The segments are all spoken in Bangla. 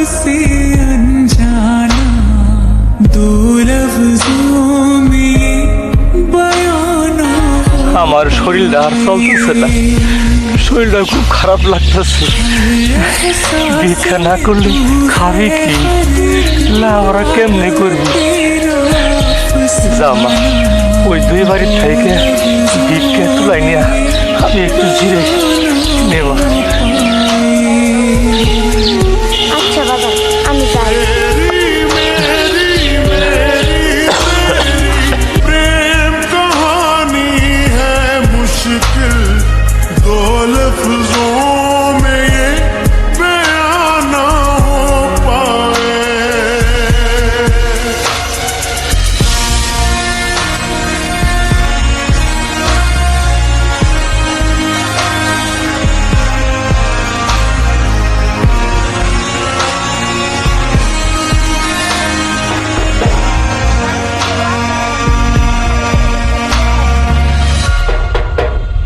से अनजाना दो लफ्जों में बयां ना আমার শরীরটা আর চলতেছে না, শরীরটা খুব খারাপ লাগতেছে। ভিক্ষা না করলে খাবি কি? ওরা কেমনে করবি? জামা ওই দুই বাড়ির থেকে ভিক্ষা তুলাই নিয়ে আমি একটু জিরে নেব। আচ্ছা বাবা, আমি যাই। प्रेम कहानी है मुश्किल दो लफ्जों में ये बयां ना हो पाए।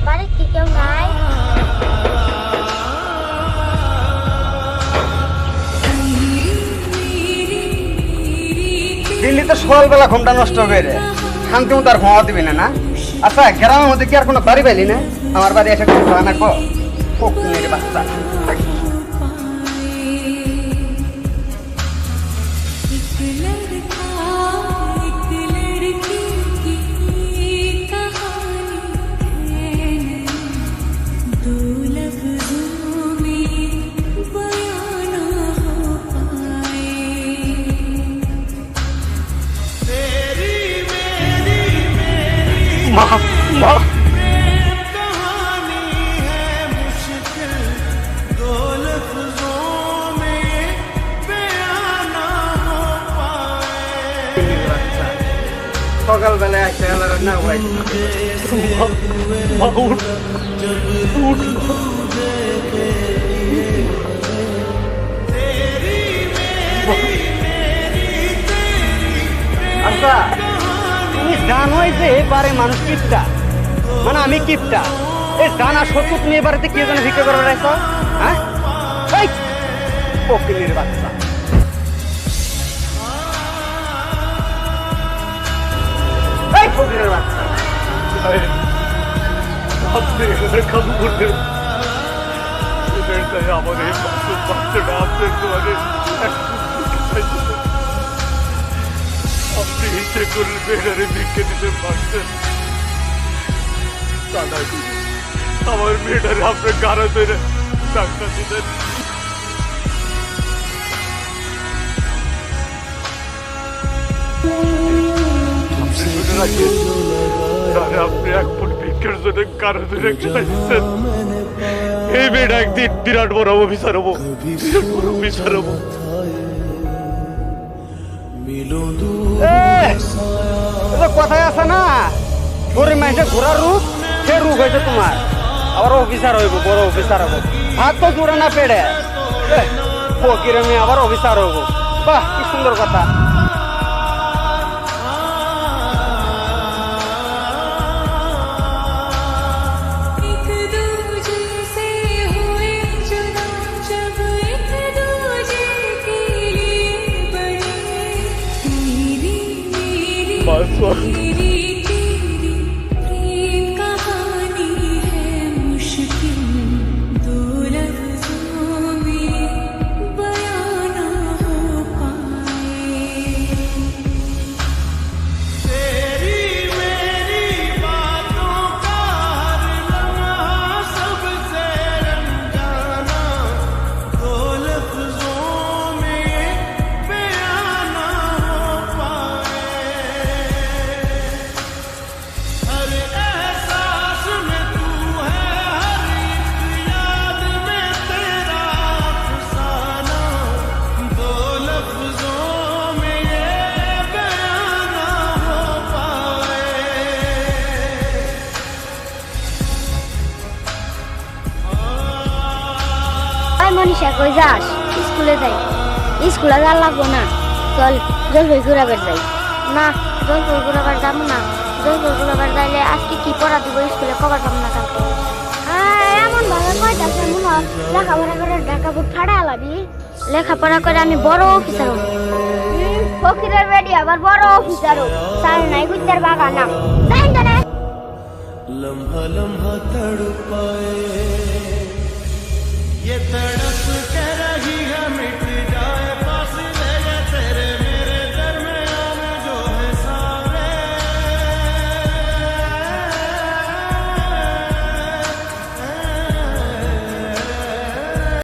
বাড়ি কি কেউ নাই? দিল্লিতে সকালবেলা ঘুমটা নষ্ট হয়ে রে, শান্তি মতো আর ঘুমা দিবি না। আচ্ছা গ্রামের মধ্যে কি আর কোনো বাড়ি পাইলি না? আমার বাড়ি এসে কোনো খাওয়া নাকবো ফকিরের বাচ্চা। মা মা कहानी है मुश्किल दो लफ्जों में ये बयां ना हो पाए। সকালবেলায় আসে না ভাই, মা উঠ উঠ। আচ্ছা তুমি জানোই যে এবারে মানুষ কিপটা, মানে আমি কিপটা। এই জানা সত্য তুমি এবারেতে কে জন্য ভিক্ষা করে রাখছ? হ্যাঁ এই ফকিরের বাচ্চা। এই ফকিরের বাচ্চা, আপনি এখানে কাবু করলেন, আমার এই বাচ্চাটা আপনার তোমাকে আপনি ইচ্ছে করলে মেয়েটারে ভিক্ষে দিতে পারতেন। আমার মেয়েটারে আপনার গাড়া ধরে ডাক্তার দিতেন। আপনি এক ফুট ভিক্ষার জন্য গাড়া ধরে খাইছেন। এই মেয়েটা একদিন বিরাট বড় অফিসার হবো, বিরাট বড় অফিসার হবো। কথায় আছে না, গরিব মানুষের ঘোরার রূপ, সে রূপ হয়েছে তোমার। আবার অফিসার হইব, বড় অফিসার হবো। হাত তো জোড়ে না পেড়ে ফকিরে মেয়ে আবার অফিসার হইব। বাহ কি সুন্দর কথা। মনীষা কই যাস? স্কুলে যাই। স্কুলে যা লাগবো না, চল জলপাই ঘুরাবার যাই। না জলপাই ঘুরাবার যাবো না, জলপাই ঘুরাবার যাইলে আজকে কি পড়া দিব স্কুলে কবার পাবো না কালকে। এমন ভালো কয়টাছে মনে হয় লেখাপড়া করে ঢাকা বুট ফাড়া লাবি লেখাপড়া করে আমি বড় অফিসার হব ফকিরের বেডি আবার বড় অফিসার হব সাল নাই গুজ্জার বাগানা তাই না लम्हा लम्हा तड़पाए